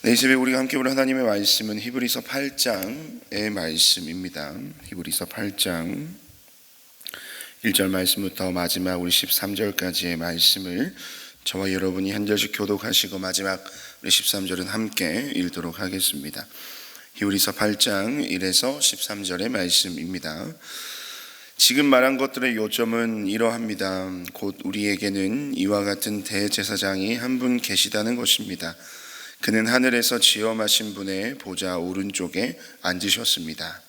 네, 이 새벽에 우리가 함께 볼 하나님의 말씀은 히브리서 8장의 말씀입니다. 히브리서 8장 1절 말씀부터 마지막 우리 13절까지의 말씀을 저와 여러분이 한 절씩 교독하시고 마지막 우리 13절은 함께 읽도록 하겠습니다. 히브리서 8장 1에서 13절의 말씀입니다. 지금 말한 것들의 요점은 이러합니다. 곧 우리에게는 이와 같은 대제사장이 한 분 계시다는 것입니다. 그는 하늘에서 지엄하신 분의 보좌 오른쪽에 앉으셨습니다.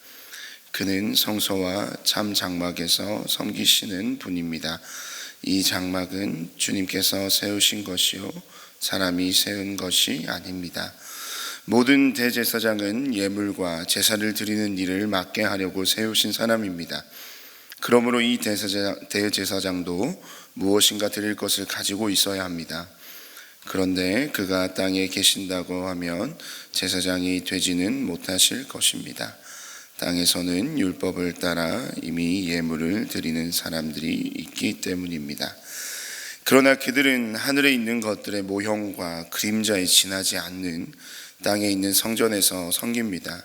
그는 성소와 참 장막에서 섬기시는 분입니다. 이 장막은 주님께서 세우신 것이요 사람이 세운 것이 아닙니다. 모든 대제사장은 예물과 제사를 드리는 일을 맡게 하려고 세우신 사람입니다. 그러므로 이 대제사장도 무엇인가 드릴 것을 가지고 있어야 합니다. 그런데 그가 땅에 계신다고 하면 제사장이 되지는 못하실 것입니다. 땅에서는 율법을 따라 이미 예물을 드리는 사람들이 있기 때문입니다. 그러나 그들은 하늘에 있는 것들의 모형과 그림자에 지나지 않는 땅에 있는 성전에서 섬깁니다.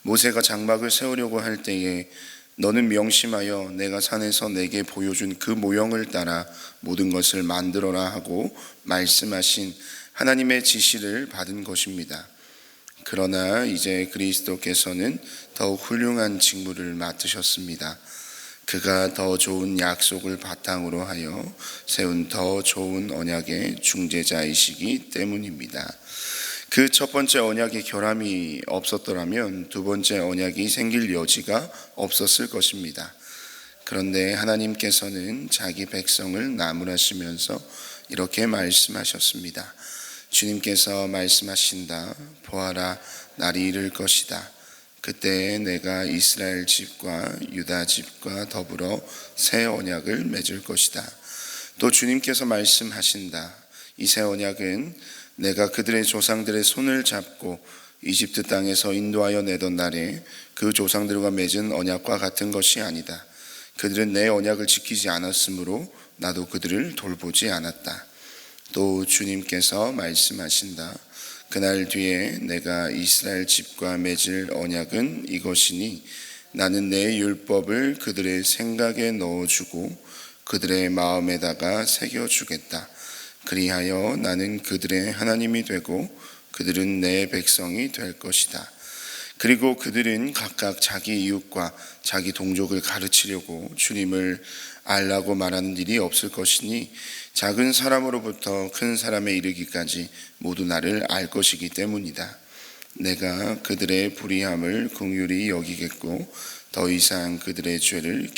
모세가 장막을 세우려고 할 때에 너는 명심하여 내가 산에서 내게 보여준 그 모형을 따라 모든 것을 만들어라 하고 말씀하신 하나님의 지시를 받은 것입니다. 그러나 이제 그리스도께서는 더욱 훌륭한 직무를 맡으셨습니다. 그가 더 좋은 약속을 바탕으로 하여 세운 더 좋은 언약의 중재자이시기 때문입니다. 그 첫 번째 언약의 결함이 없었더라면 두 번째 언약이 생길 여지가 없었을 것입니다. 그런데 하나님께서는 자기 백성을 나무라시면서 이렇게 말씀하셨습니다. 주님께서 말씀하신다. 보아라, 날이 이를 것이다. 그때 내가 이스라엘 집과 유다 집과 더불어 새 언약을 맺을 것이다. 또 주님께서 말씀하신다. 이 새 언약은 내가 그들의 조상들의 손을 잡고 이집트 땅에서 인도하여 내던 날에 그 조상들과 맺은 언약과 같은 것이 아니다. 그들은 내 언약을 지키지 않았으므로 나도 그들을 돌보지 않았다. 또 주님께서 말씀하신다. 그날 뒤에 내가 이스라엘 집과 맺을 언약은 이것이니 나는 내 율법을 그들의 생각에 넣어주고 그들의 마음에다가 새겨주겠다. 그리하여 나는 그들의 하나님이 되고 그들은 내 백성이 될 것이다. 그리고 그들은 각각 자기 이웃과 자기 동족을 가르치려고 주님을 알라고 말하는 일이 없을 것이니 작은 사람으로부터 큰 사람에 이르기까지 모두 나를 알 것이기 때문이다. 내가 그들의 불의함을 긍휼히 여기겠고 더 이상 그들의 죄를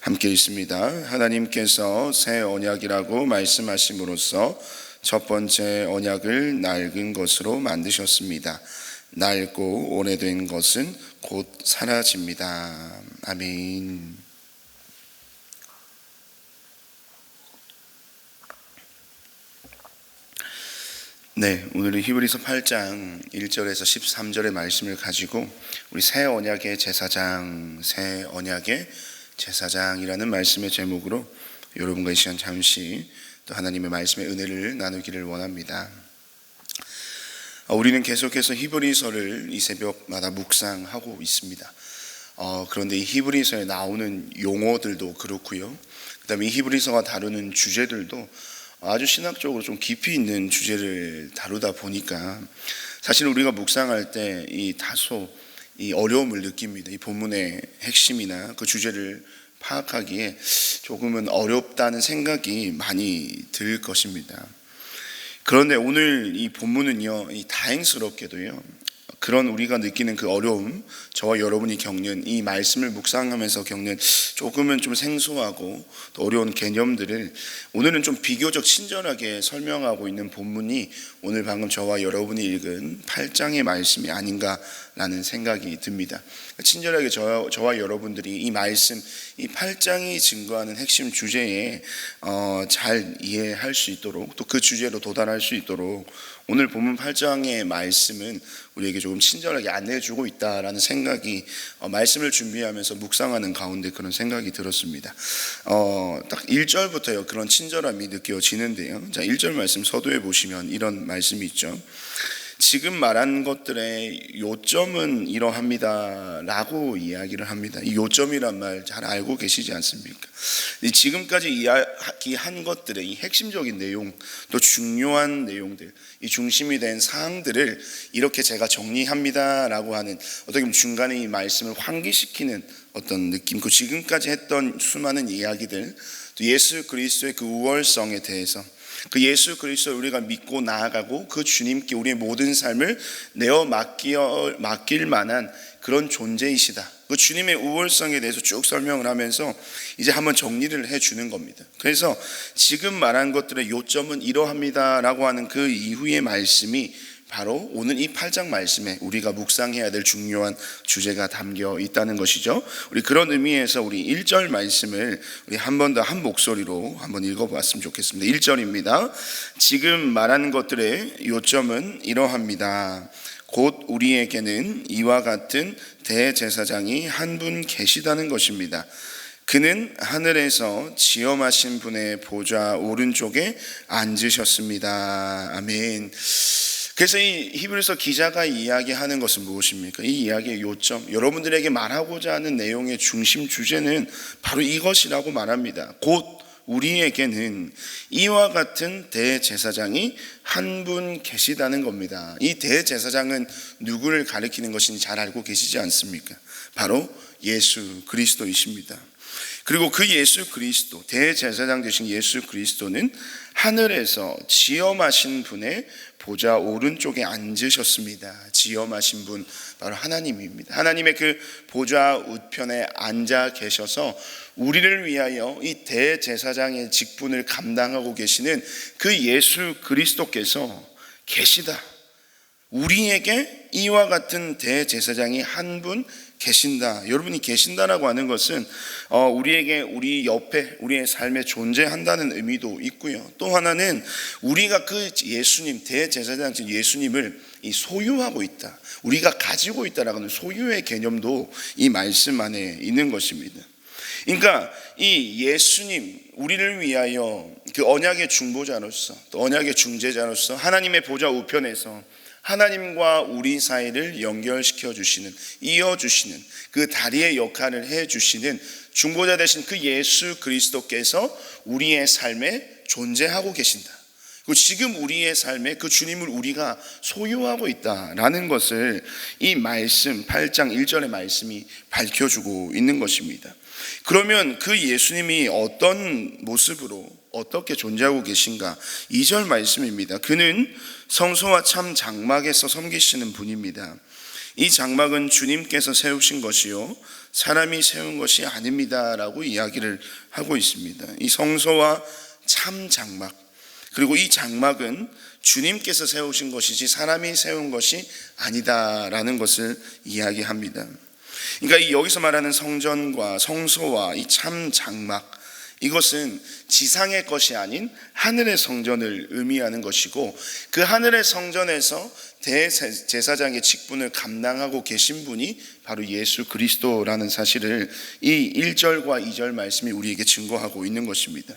함께 읽습니다. 하나님께서 새 언약이라고 말씀하심으로써 첫 번째 언약을 낡은 것으로 만드셨습니다. 낡고 오래된 것은 곧 사라집니다. 아멘. 네, 오늘은 히브리서 8장 1절에서 13절의 말씀을 가지고 우리 새 언약의 제사장, 새 언약의 제사장이라는 말씀의 제목으로 여러분과 이 시간 잠시 또 하나님의 말씀의 은혜를 나누기를 원합니다. 우리는 계속해서 히브리서를 이 새벽마다 묵상하고 있습니다. 그런데 이 히브리서에 나오는 용어들도 그렇고요. 그 다음에 이 히브리서가 다루는 주제들도 아주 신학적으로 좀 깊이 있는 주제를 다루다 보니까 사실 우리가 묵상할 때 이 다소 이 어려움을 느낍니다. 이 본문의 핵심이나 그 주제를 파악하기에 조금은 어렵다는 생각이 많이 들 것입니다. 그런데 오늘 이 본문은요, 이 다행스럽게도요, 그런 우리가 느끼는 그 어려움, 저와 여러분이 겪는 이 말씀을 묵상하면서 겪는 조금은 좀 생소하고 또 어려운 개념들을 오늘은 좀 비교적 친절하게 설명하고 있는 본문이 오늘 방금 저와 여러분이 읽은 8장의 말씀이 아닌가라는 생각이 듭니다. 친절하게 저와 여러분들이 이 말씀, 이 8장이 증거하는 핵심 주제에 잘 이해할 수 있도록 또 그 주제로 도달할 수 있도록 오늘 본문 8장의 말씀은 우리에게 조금 친절하게 안내해주고 있다라는 생각이 말씀을 준비하면서 묵상하는 가운데 그런 생각이 들었습니다. 딱 1절부터요 그런 친절함이 느껴지는데요. 자, 1절 말씀 서두에 보시면 이런 말씀이 있죠. 지금 말한 것들의 요점은 이러합니다 라고 이야기를 합니다. 이 요점이란 말 잘 알고 계시지 않습니까? 지금까지 이야기한 것들의 이 핵심적인 내용, 또 중요한 내용들, 이 중심이 된 사항들을 이렇게 제가 정리합니다 라고 하는, 어떻게 보면 중간에 이 말씀을 환기시키는 어떤 느낌, 그 지금까지 했던 수많은 이야기들, 또 예수 그리스도의 그 우월성에 대해서, 그 예수 그리스도를 우리가 믿고 나아가고 그 주님께 우리의 모든 삶을 내어 맡길 만한 그런 존재이시다, 그 주님의 우월성에 대해서 쭉 설명을 하면서 이제 한번 정리를 해주는 겁니다. 그래서 지금 말한 것들의 요점은 이러합니다 라고 하는 그 이후의 말씀이 바로 오늘 이 8장 말씀에 우리가 묵상해야 될 중요한 주제가 담겨 있다는 것이죠. 우리 그런 의미에서 우리 1절 말씀을 우리 한 번 더 한 목소리로 한번 읽어보았으면 좋겠습니다. 1절입니다. 지금 말하는 것들의 요점은 이러합니다. 곧 우리에게는 이와 같은 대제사장이 한 분 계시다는 것입니다. 그는 하늘에서 지엄하신 분의 보좌 오른쪽에 앉으셨습니다. 아멘. 그래서 이 히브리서 기자가 이야기하는 것은 무엇입니까? 이 이야기의 요점, 여러분들에게 말하고자 하는 내용의 중심 주제는 바로 이것이라고 말합니다. 곧 우리에게는 이와 같은 대제사장이 한 분 계시다는 겁니다. 이 대제사장은 누구를 가리키는 것인지 잘 알고 계시지 않습니까? 바로 예수 그리스도이십니다. 그리고 그 예수 그리스도, 대제사장 되신 예수 그리스도는 하늘에서 지엄하신 분의 보좌 오른쪽에 앉으셨습니다. 지엄하신 분, 바로 하나님입니다. 하나님의 그 보좌 우편에 앉아 계셔서 우리를 위하여 이 대제사장의 직분을 감당하고 계시는 그 예수 그리스도께서 계시다. 우리에게 이와 같은 대제사장이 한 분 계신다. 여러분이 계신다라고 하는 것은 우리에게, 우리 옆에, 우리의 삶에 존재한다는 의미도 있고요. 또 하나는 우리가 그 예수님, 대제사장 예수님을 소유하고 있다, 우리가 가지고 있다라고 하는 소유의 개념도 이 말씀 안에 있는 것입니다. 그러니까 이 예수님, 우리를 위하여 그 언약의 중보자로서, 또 언약의 중재자로서 하나님의 보좌 우편에서 하나님과 우리 사이를 연결시켜 주시는, 이어주시는 그 다리의 역할을 해주시는 중보자 되신 그 예수 그리스도께서 우리의 삶에 존재하고 계신다. 그리고 지금 우리의 삶에 그 주님을 우리가 소유하고 있다라는 것을 이 말씀 8장 1절의 말씀이 밝혀주고 있는 것입니다. 그러면 그 예수님이 어떤 모습으로 어떻게 존재하고 계신가? 2절 말씀입니다. 그는 성소와 참 장막에서 섬기시는 분입니다. 이 장막은 주님께서 세우신 것이요 사람이 세운 것이 아닙니다 라고 이야기를 하고 있습니다. 이 성소와 참 장막, 그리고 이 장막은 주님께서 세우신 것이지 사람이 세운 것이 아니다라는 것을 이야기합니다. 그러니까 여기서 말하는 성전과 성소와 이 참 장막, 이것은 지상의 것이 아닌 하늘의 성전을 의미하는 것이고, 그 하늘의 성전에서 대제사장의 직분을 감당하고 계신 분이 바로 예수 그리스도라는 사실을 이 1절과 2절 말씀이 우리에게 증거하고 있는 것입니다.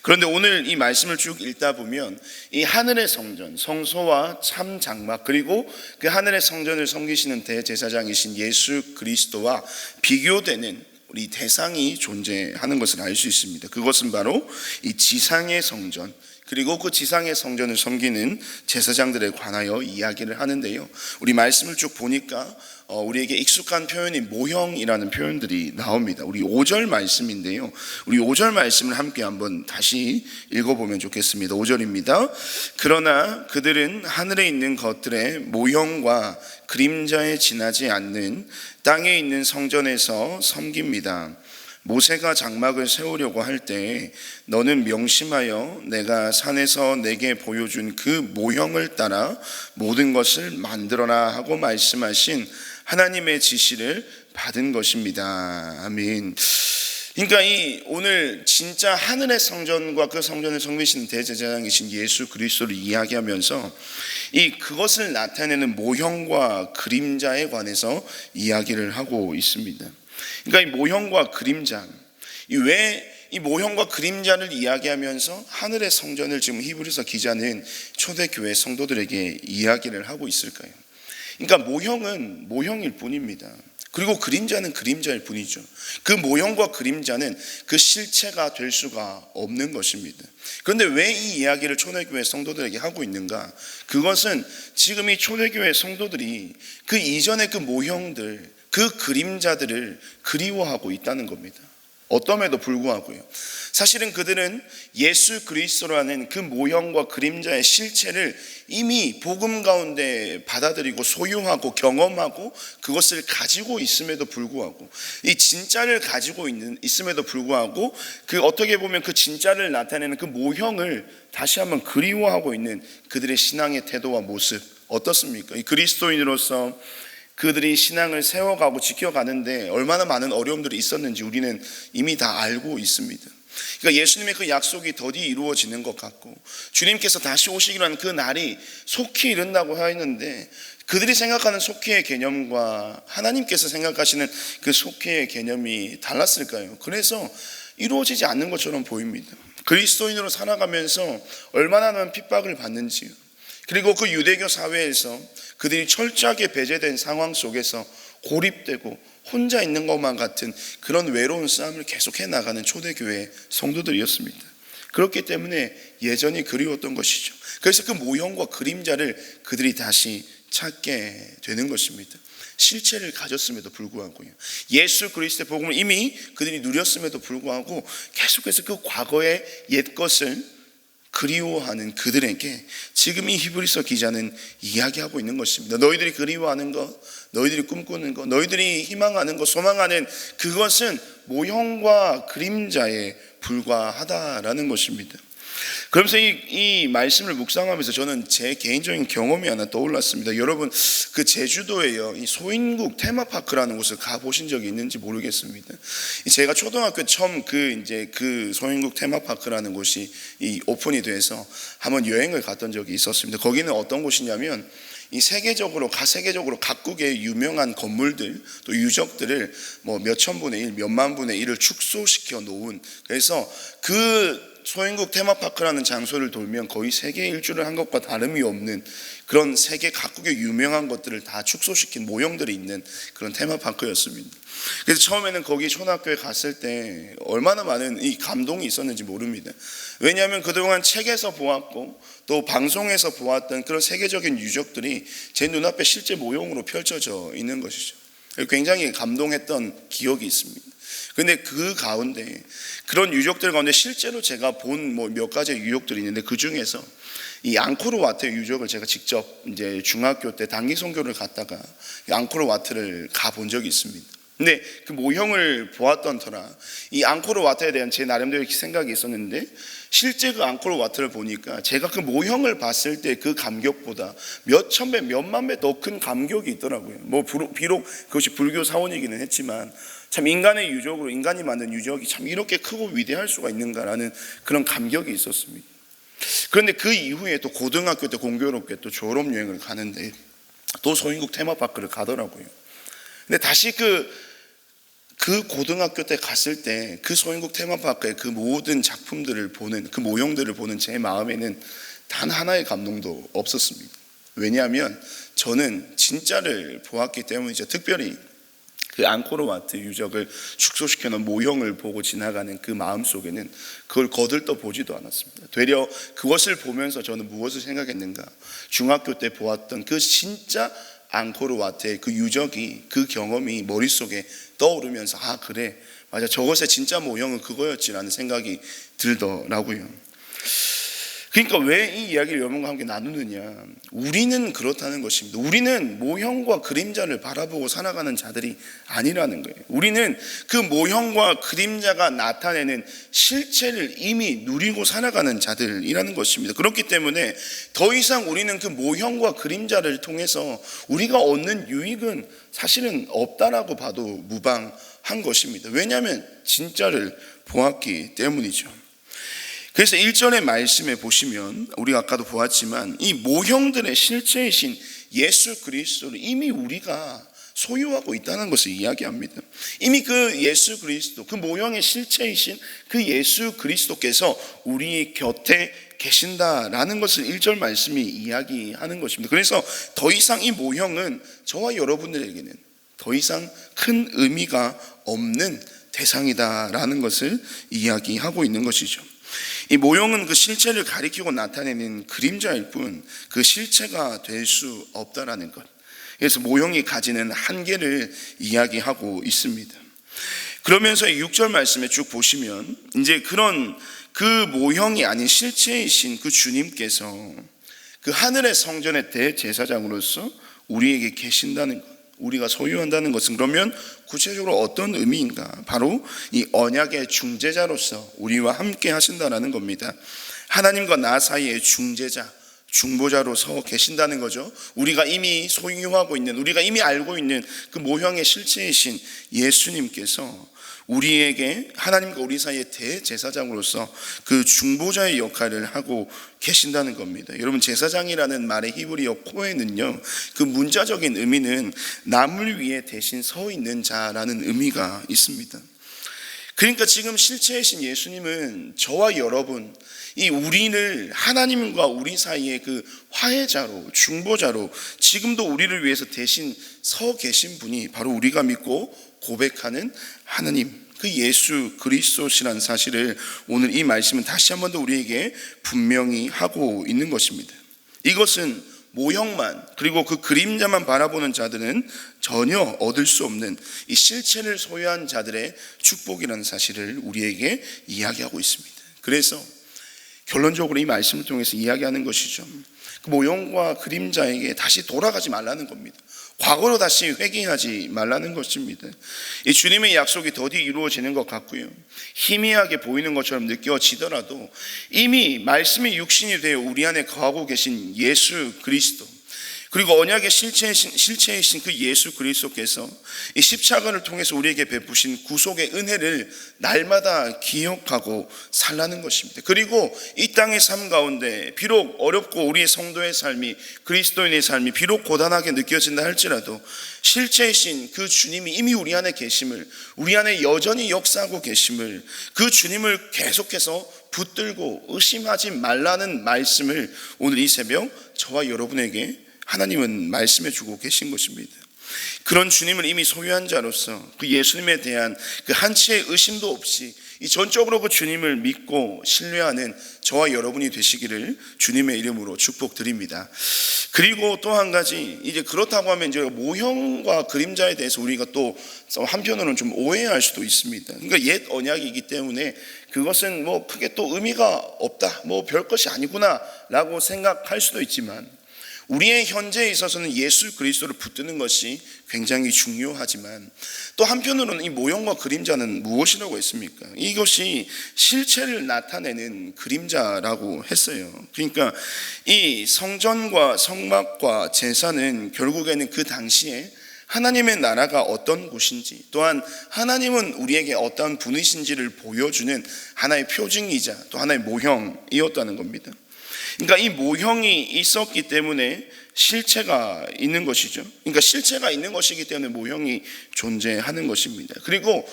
그런데 오늘 이 말씀을 쭉 읽다 보면 이 하늘의 성전, 성소와 참 장막, 그리고 그 하늘의 성전을 섬기시는 대제사장이신 예수 그리스도와 비교되는 우리 대상이 존재하는 것을 알 수 있습니다. 그것은 바로 이 지상의 성전, 그리고 그 지상의 성전을 섬기는 제사장들에 관하여 이야기를 하는데요, 우리 말씀을 쭉 보니까 우리에게 익숙한 표현이 모형이라는 표현들이 나옵니다. 우리 5절 말씀인데요, 우리 5절 말씀을 함께 한번 다시 읽어보면 좋겠습니다. 5절입니다. 그러나 그들은 하늘에 있는 것들의 모형과 그림자에 지나지 않는 땅에 있는 성전에서 섬깁니다. 모세가 장막을 세우려고 할 때 너는 명심하여 내가 산에서 내게 보여준 그 모형을 따라 모든 것을 만들어라 하고 말씀하신 하나님의 지시를 받은 것입니다. 아멘. 그러니까 이 오늘 진짜 하늘의 성전과 그 성전을 섬기시는 대제사장이신 예수 그리스도를 이야기하면서 그것을 나타내는 모형과 그림자에 관해서 이야기를 하고 있습니다. 그러니까 이 모형과 그림자, 왜 이 모형과 그림자를 이야기하면서 하늘의 성전을 지금 히브리서 기자는 초대교회 성도들에게 이야기를 하고 있을까요? 그러니까 모형은 모형일 뿐입니다. 그리고 그림자는 그림자일 뿐이죠. 그 모형과 그림자는 그 실체가 될 수가 없는 것입니다. 그런데 왜 이 이야기를 초대교회 성도들에게 하고 있는가? 그것은 지금 이 초대교회 성도들이 그 이전의 그 모형들, 그 그림자들을 그리워하고 있다는 겁니다. 어떠함에도 불구하고요. 사실은 그들은 예수 그리스도라는 그 모형과 그림자의 실체를 이미 복음 가운데 받아들이고 소유하고 경험하고 그것을 가지고 있음에도 불구하고, 이 진짜를 가지고 있음에도 불구하고 그 어떻게 보면 그 진짜를 나타내는 그 모형을 다시 한번 그리워하고 있는 그들의 신앙의 태도와 모습 어떻습니까? 이 그리스도인으로서 그들이 신앙을 세워가고 지켜가는데 얼마나 많은 어려움들이 있었는지 우리는 이미 다 알고 있습니다. 그러니까 예수님의 그 약속이 더디 이루어지는 것 같고, 주님께서 다시 오시기로 하는 그 날이 속히 이른다고 하였는데, 그들이 생각하는 속히의 개념과 하나님께서 생각하시는 그 속히의 개념이 달랐을까요? 그래서 이루어지지 않는 것처럼 보입니다. 그리스도인으로 살아가면서 얼마나 많은 핍박을 받는지요. 그리고 그 유대교 사회에서 그들이 철저하게 배제된 상황 속에서 고립되고 혼자 있는 것만 같은 그런 외로운 싸움을 계속해 나가는 초대교회 성도들이었습니다. 그렇기 때문에 예전이 그리웠던 것이죠. 그래서 그 모형과 그림자를 그들이 다시 찾게 되는 것입니다. 실체를 가졌음에도 불구하고요. 예수 그리스도의 복음을 이미 그들이 누렸음에도 불구하고 계속해서 그 과거의 옛것을 그리워하는 그들에게 지금 이 히브리서 기자는 이야기하고 있는 것입니다. 너희들이 그리워하는 것, 너희들이 꿈꾸는 것, 너희들이 희망하는 것, 소망하는 그것은 모형과 그림자에 불과하다라는 것입니다. 그러면서 이 말씀을 묵상하면서 저는 제 개인적인 경험이 하나 떠올랐습니다. 여러분, 그 제주도에요, 이 소인국 테마파크라는 곳을 가보신 적이 있는지 모르겠습니다. 제가 초등학교 처음 그 소인국 테마파크라는 곳이 오픈이 돼서 한번 여행을 갔던 적이 있었습니다. 거기는 어떤 곳이냐면 이 세계적으로 각국의 유명한 건물들 또 유적들을 뭐 몇천 분의 1, 몇만 분의 1을 축소시켜 놓은, 그래서 그 소인국 테마파크라는 장소를 돌면 거의 세계 일주를 한 것과 다름이 없는 그런 세계 각국의 유명한 것들을 다 축소시킨 모형들이 있는 그런 테마파크였습니다. 그래서 처음에는 거기 초등학교에 갔을 때 얼마나 많은 이 감동이 있었는지 모릅니다. 왜냐하면 그동안 책에서 보았고 또 방송에서 보았던 그런 세계적인 유적들이 제 눈앞에 실제 모형으로 펼쳐져 있는 것이죠. 굉장히 감동했던 기억이 있습니다. 근데 그 가운데 그런 유적들 가운데 실제로 제가 본 몇 가지의 유적들이 있는데, 그 중에서 이 앙코르와트의 유적을 제가 직접 이제 중학교 때 단기 선교를 갔다가 앙코르와트를 가본 적이 있습니다. 근데 그 모형을 보았던 터라 이 앙코르와트에 대한 제 나름대로 생각이 있었는데, 실제 그 앙코르와트를 보니까 제가 그 모형을 봤을 때 그 감격보다 몇천 배, 몇만 배 더 큰 감격이 있더라고요. 뭐 비록 그것이 불교 사원이기는 했지만 참 인간의 유적으로, 인간이 만든 유적이 참 이렇게 크고 위대할 수가 있는가라는 그런 감격이 있었습니다. 그런데 그 이후에 또 고등학교 때 공교롭게 또 졸업여행을 가는데 또 소인국 테마파크를 가더라고요. 근데 다시 그 고등학교 때 갔을 때 그 소인국 테마파크의 그 모든 작품들을 보는, 그 모형들을 보는 제 마음에는 단 하나의 감동도 없었습니다. 왜냐하면 저는 진짜를 보았기 때문이죠. 특별히 그 앙코르와트 유적을 축소시켜 놓은 모형을 보고 지나가는 그 마음 속에는 그걸 거들떠 보지도 않았습니다. 되려 그것을 보면서 저는 무엇을 생각했는가? 중학교 때 보았던 그 진짜 앙코르와트의 그 유적이, 그 경험이 머릿속에 떠오르면서 아 그래, 맞아, 저것의 진짜 모형은 그거였지라는 생각이 들더라고요. 그러니까 왜 이 이야기를 여러분과 함께 나누느냐, 우리는 그렇다는 것입니다. 우리는 모형과 그림자를 바라보고 살아가는 자들이 아니라는 거예요. 우리는 그 모형과 그림자가 나타내는 실체를 이미 누리고 살아가는 자들이라는 것입니다. 그렇기 때문에 더 이상 우리는 그 모형과 그림자를 통해서 우리가 얻는 유익은 사실은 없다라고 봐도 무방한 것입니다. 왜냐하면 진짜를 보았기 때문이죠. 그래서 1절의 말씀에 보시면 우리가 아까도 보았지만 이 모형들의 실체이신 예수 그리스도를 이미 우리가 소유하고 있다는 것을 이야기합니다. 이미 그 예수 그리스도, 그 모형의 실체이신 그 예수 그리스도께서 우리 곁에 계신다라는 것을 1절 말씀이 이야기하는 것입니다. 그래서 더 이상 이 모형은 저와 여러분들에게는 더 이상 큰 의미가 없는 대상이다라는 것을 이야기하고 있는 것이죠. 이 모형은 그 실체를 가리키고 나타내는 그림자일 뿐 그 실체가 될 수 없다라는 것. 그래서 모형이 가지는 한계를 이야기하고 있습니다. 그러면서 6절 말씀에 쭉 보시면 이제 그런 그 모형이 아닌 실체이신 그 주님께서 그 하늘의 성전의 대제사장으로서 우리에게 계신다는 것, 우리가 소유한다는 것은 그러면 구체적으로 어떤 의미인가? 바로 이 언약의 중재자로서 우리와 함께 하신다는 겁니다. 하나님과 나 사이의 중재자, 중보자로 서 계신다는 거죠. 우리가 이미 소유하고 있는, 우리가 이미 알고 있는 그 모형의 실체이신 예수님께서 우리에게 하나님과 우리 사이의 대제사장으로서 그 중보자의 역할을 하고 계신다는 겁니다. 여러분, 제사장이라는 말의 히브리어 코에는요, 그 문자적인 의미는 남을 위해 대신 서 있는 자라는 의미가 있습니다. 그러니까 지금 실체이신 예수님은 저와 여러분, 이 우리를 하나님과 우리 사이의 그 화해자로, 중보자로 지금도 우리를 위해서 대신 서 계신 분이 바로 우리가 믿고 고백하는 하나님, 그 예수 그리스도시라는 사실을 오늘 이 말씀은 다시 한 번 더 우리에게 분명히 하고 있는 것입니다. 이것은 모형만, 그리고 그 그림자만 바라보는 자들은 전혀 얻을 수 없는 이 실체를 소유한 자들의 축복이라는 사실을 우리에게 이야기하고 있습니다. 그래서 결론적으로 이 말씀을 통해서 이야기하는 것이죠. 그 모형과 그림자에게 다시 돌아가지 말라는 겁니다. 과거로 다시 회귀하지 말라는 것입니다. 이 주님의 약속이 더디 이루어지는 것 같고요, 희미하게 보이는 것처럼 느껴지더라도 이미 말씀이 육신이 되어 우리 안에 거하고 계신 예수 그리스도, 그리고 언약의 실체이신 그 예수 그리스도께서 이 십자가를 통해서 우리에게 베푸신 구속의 은혜를 날마다 기억하고 살라는 것입니다. 그리고 이 땅의 삶 가운데 비록 어렵고 우리의 성도의 삶이, 그리스도인의 삶이 비록 고단하게 느껴진다 할지라도 실체이신 그 주님이 이미 우리 안에 계심을, 우리 안에 여전히 역사하고 계심을, 그 주님을 계속해서 붙들고 의심하지 말라는 말씀을 오늘 이 새벽 저와 여러분에게 하나님은 말씀해 주고 계신 것입니다. 그런 주님을 이미 소유한 자로서 그 예수님에 대한 그 한치의 의심도 없이 이 전적으로 그 주님을 믿고 신뢰하는 저와 여러분이 되시기를 주님의 이름으로 축복드립니다. 그리고 또 한 가지, 이제 그렇다고 하면 이제 모형과 그림자에 대해서 우리가 또 한편으로는 좀 오해할 수도 있습니다. 그러니까 옛 언약이기 때문에 그것은 뭐 크게 또 의미가 없다, 뭐 별 것이 아니구나 라고 생각할 수도 있지만, 우리의 현재에 있어서는 예수 그리스도를 붙드는 것이 굉장히 중요하지만 또 한편으로는 이 모형과 그림자는 무엇이라고 했습니까? 이것이 실체를 나타내는 그림자라고 했어요. 그러니까 이 성전과 성막과 제사는 결국에는 그 당시에 하나님의 나라가 어떤 곳인지, 또한 하나님은 우리에게 어떤 분이신지를 보여주는 하나의 표징이자 또 하나의 모형이었다는 겁니다. 그러니까 이 모형이 있었기 때문에 실체가 있는 것이죠. 그러니까 실체가 있는 것이기 때문에 모형이 존재하는 것입니다. 그리고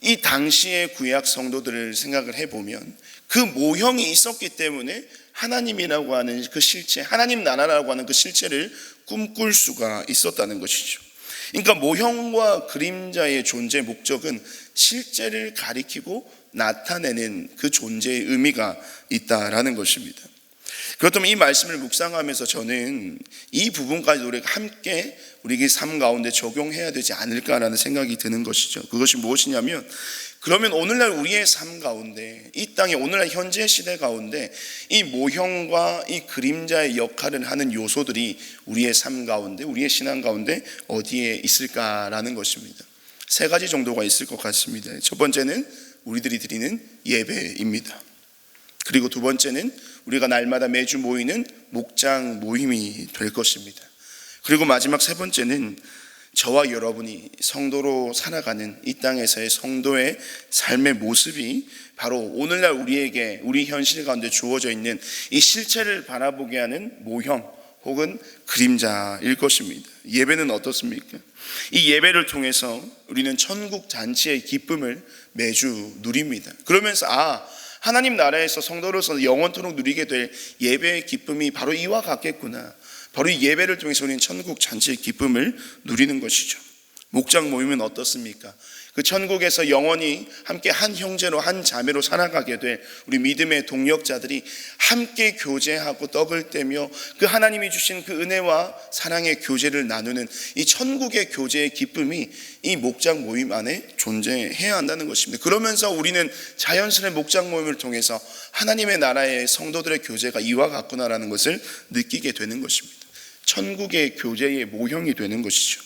이 당시의 구약 성도들을 생각을 해보면 그 모형이 있었기 때문에 하나님이라고 하는 그 실체, 하나님 나라라고 하는 그 실체를 꿈꿀 수가 있었다는 것이죠. 그러니까 모형과 그림자의 존재 목적은 실제를 가리키고 나타내는 그 존재의 의미가 있다라는 것입니다. 그렇다면 이 말씀을 묵상하면서 저는 이 부분까지 우리가 함께 우리의 삶 가운데 적용해야 되지 않을까라는 생각이 드는 것이죠. 그것이 무엇이냐면, 그러면 오늘날 우리의 삶 가운데, 이 땅의 오늘날 현재 시대 가운데 이 모형과 이 그림자의 역할을 하는 요소들이 우리의 삶 가운데, 우리의 신앙 가운데 어디에 있을까라는 것입니다. 세 가지 정도가 있을 것 같습니다. 첫 번째는 우리들이 드리는 예배입니다. 그리고 두 번째는 우리가 날마다 매주 모이는 목장 모임이 될 것입니다. 그리고 마지막 세 번째는 저와 여러분이 성도로 살아가는 이 땅에서의 성도의 삶의 모습이 바로 오늘날 우리에게, 우리 현실 가운데 주어져 있는 이 실체를 바라보게 하는 모형 혹은 그림자일 것입니다. 예배는 어떻습니까? 이 예배를 통해서 우리는 천국 잔치의 기쁨을 매주 누립니다. 그러면서 하나님 나라에서 성도로서 영원토록 누리게 될 예배의 기쁨이 바로 이와 같겠구나. 바로 이 예배를 통해서 우리는 천국 잔치의 기쁨을 누리는 것이죠. 목장 모임은 어떻습니까? 그 천국에서 영원히 함께 한 형제로 한 자매로 살아가게 될 우리 믿음의 동력자들이 함께 교제하고 떡을 떼며 그 하나님이 주신 그 은혜와 사랑의 교제를 나누는 이 천국의 교제의 기쁨이 이 목장 모임 안에 존재해야 한다는 것입니다. 그러면서 우리는 자연스레 목장 모임을 통해서 하나님의 나라의 성도들의 교제가 이와 같구나라는 것을 느끼게 되는 것입니다. 천국의 교제의 모형이 되는 것이죠.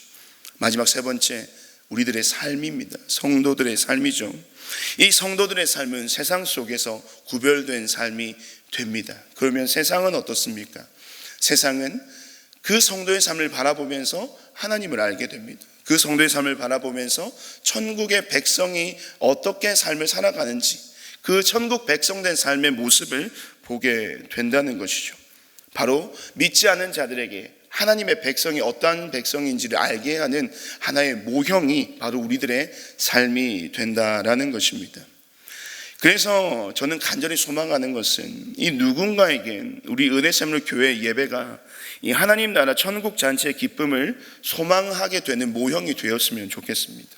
마지막 세 번째, 우리들의 삶입니다. 성도들의 삶이죠. 이 성도들의 삶은 세상 속에서 구별된 삶이 됩니다. 그러면 세상은 어떻습니까? 세상은 그 성도의 삶을 바라보면서 하나님을 알게 됩니다. 그 성도의 삶을 바라보면서 천국의 백성이 어떻게 삶을 살아가는지, 그 천국 백성된 삶의 모습을 보게 된다는 것이죠. 바로 믿지 않은 자들에게 하나님의 백성이 어떠한 백성인지를 알게 하는 하나의 모형이 바로 우리들의 삶이 된다라는 것입니다. 그래서 저는 간절히 소망하는 것은 이 누군가에겐 우리 은혜샘물 교회 예배가 이 하나님 나라 천국 잔치의 기쁨을 소망하게 되는 모형이 되었으면 좋겠습니다.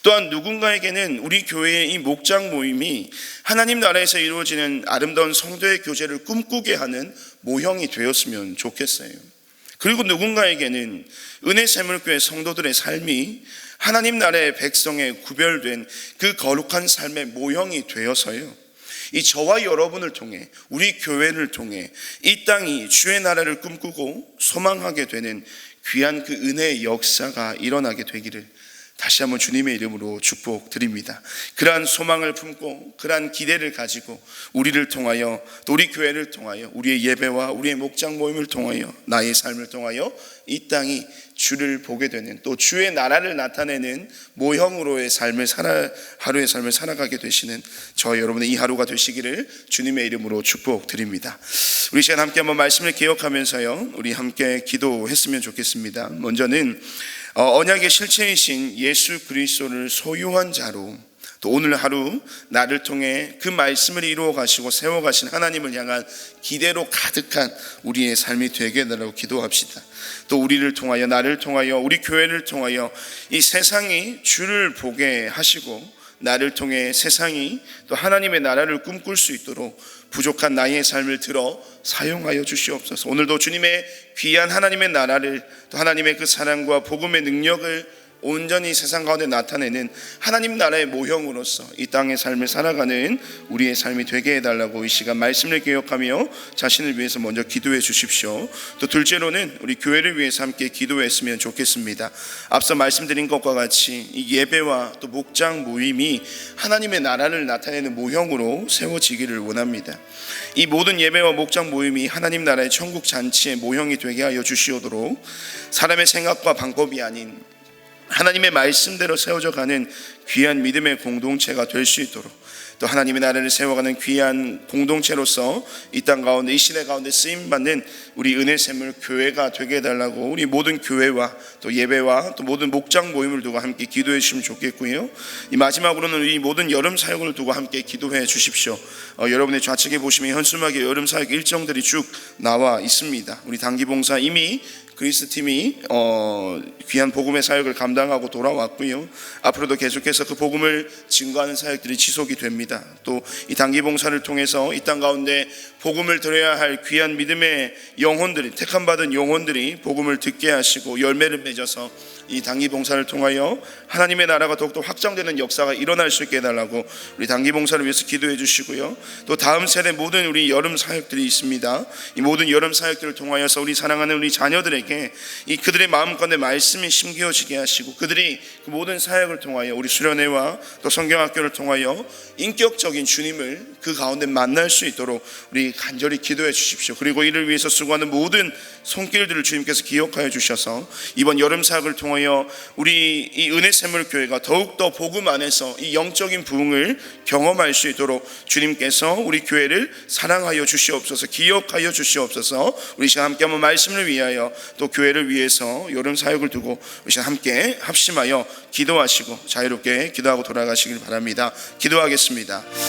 또한 누군가에게는 우리 교회의 이 목장 모임이 하나님 나라에서 이루어지는 아름다운 성도의 교제를 꿈꾸게 하는 모형이 되었으면 좋겠어요. 그리고 누군가에게는 은혜샘물교회 성도들의 삶이 하나님 나라의 백성의 구별된 그 거룩한 삶의 모형이 되어서요, 이 저와 여러분을 통해, 우리 교회를 통해 이 땅이 주의 나라를 꿈꾸고 소망하게 되는 귀한 그 은혜의 역사가 일어나게 되기를 다시 한번 주님의 이름으로 축복드립니다. 그러한 소망을 품고 그러한 기대를 가지고 우리를 통하여, 또 우리 교회를 통하여, 우리의 예배와 우리의 목장 모임을 통하여, 나의 삶을 통하여 이 땅이 주를 보게 되는, 또 주의 나라를 나타내는 모형으로의 삶을 하루의 삶을 살아가게 되시는 저 여러분의 이 하루가 되시기를 주님의 이름으로 축복드립니다. 우리 시간 함께 한번 말씀을 기억하면서요, 우리 함께 기도했으면 좋겠습니다. 먼저는 언약의 실체이신 예수 그리스도를 소유한 자로, 또 오늘 하루 나를 통해 그 말씀을 이루어 가시고 세워 가신 하나님을 향한 기대로 가득한 우리의 삶이 되게 해달라고 기도합시다. 또 우리를 통하여, 나를 통하여, 우리 교회를 통하여 이 세상이 주를 보게 하시고 나를 통해 세상이 또 하나님의 나라를 꿈꿀 수 있도록 부족한 나의 삶을 들어 사용하여 주시옵소서. 오늘도 주님의 귀한 하나님의 나라를, 또 하나님의 그 사랑과 복음의 능력을 온전히 세상 가운데 나타내는 하나님 나라의 모형으로서 이 땅의 삶을 살아가는 우리의 삶이 되게 해달라고 이 시간 말씀을 기억하며 자신을 위해서 먼저 기도해 주십시오. 또 둘째로는 우리 교회를 위해서 함께 기도했으면 좋겠습니다. 앞서 말씀드린 것과 같이 이 예배와 또 목장 모임이 하나님의 나라를 나타내는 모형으로 세워지기를 원합니다. 이 모든 예배와 목장 모임이 하나님 나라의 천국 잔치의 모형이 되게 하여 주시오도록 사람의 생각과 방법이 아닌 하나님의 말씀대로 세워져 가는 귀한 믿음의 공동체가 될 수 있도록, 또 하나님의 나라를 세워가는 귀한 공동체로서 이 땅 가운데, 이 시대 가운데 쓰임받는 우리 은혜샘물 교회가 되게 해달라고 우리 모든 교회와 또 예배와 또 모든 목장 모임을 두고 함께 기도해 주시면 좋겠고요. 이 마지막으로는 우리 모든 여름 사역을 두고 함께 기도해 주십시오. 여러분의 좌측에 보시면 현수막에 여름 사역 일정들이 쭉 나와 있습니다. 우리 단기봉사 이미 그리스 팀이 귀한 복음의 사역을 감당하고 돌아왔고요. 앞으로도 계속해서 그 복음을 증거하는 사역들이 지속이 됩니다. 또 이 단기 봉사를 통해서 이 땅 가운데 복음을 들어야 할 귀한 믿음의 영혼들이, 택함받은 영혼들이 복음을 듣게 하시고 열매를 맺어서 이 단기 봉사를 통하여 하나님의 나라가 더욱더 확장되는 역사가 일어날 수 있게 해달라고 우리 단기 봉사를 위해서 기도해 주시고요. 또 다음 세대 모든 우리 여름 사역들이 있습니다. 이 모든 여름 사역들을 통하여서 우리 사랑하는 우리 자녀들에게 이 그들의 마음 가운데 말씀이 심겨지게 하시고, 그들이 그 모든 사역을 통하여 우리 수련회와 또 성경학교를 통하여 인격적인 주님을 그 가운데 만날 수 있도록 우리 간절히 기도해 주십시오. 그리고 이를 위해서 수고하는 모든 손길들을 주님께서 기억하여 주셔서 이번 여름 사역을 통하여 통하여 우리 이 은혜샘물교회가 더욱더 복음 안에서 이 영적인 부흥을 경험할 수 있도록 주님께서 우리 교회를 사랑하여 주시옵소서, 기억하여 주시옵소서. 우리 시간 함께 한번 말씀을 위하여 또 교회를 위해서 여름 사역을 두고 우리 시간 함께 합심하여 기도하시고 자유롭게 기도하고 돌아가시길 바랍니다. 기도하겠습니다.